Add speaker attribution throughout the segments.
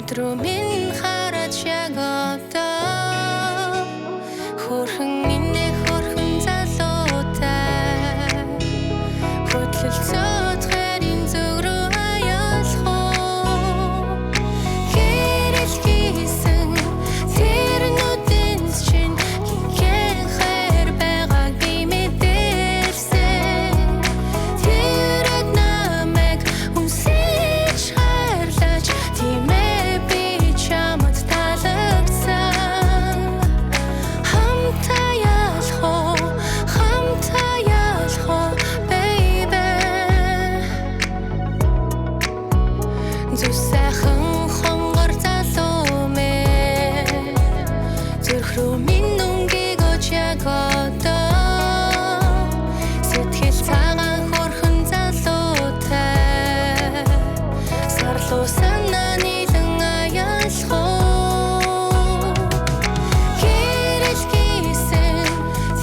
Speaker 1: Өдрөө минь хараад яг одоо хөрхөн инэ хөрхөн залуутай хөдлөлцөөд харин зүг рүү аялах уу гэрэл хийсэн тэр нүдэнд чинь хинхэн хайр байгааг би мэдэрсэн тэр намайг үнсэж хайрлаж тиймээ би чамд таалагдсан хамтаа ялах уу baby зүс сайхан хонгор залуу мэ зүрх рүү минь нүнгийг өч яг одоо сэтгэл цагаан хөрхөн залуутай сарлуу санаа нийлэн аялах уу гэрэл хийсэн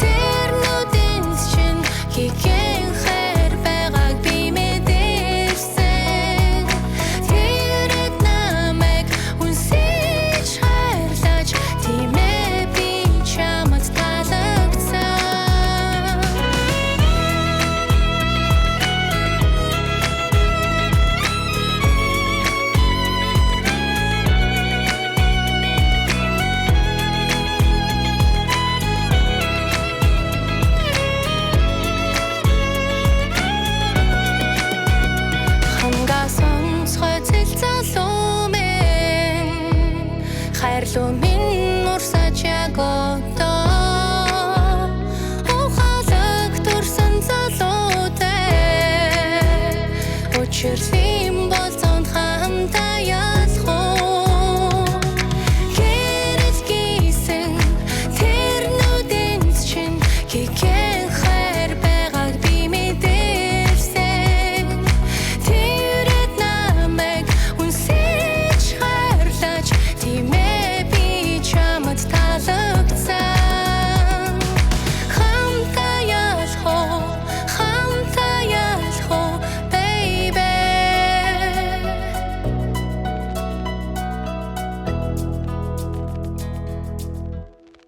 Speaker 1: тэр нүдэнд чинь хинхэн хайр байгааг би мэдэрсэн тэр намайг үнсэж хайрлаж тиймээ би чамд таалагдсан хамгаа сонсгой цэл залуу минь хайрлуу минь урсаж яг одоо ухаалаг төрсөн залуутай учир юм бол зон хамтаа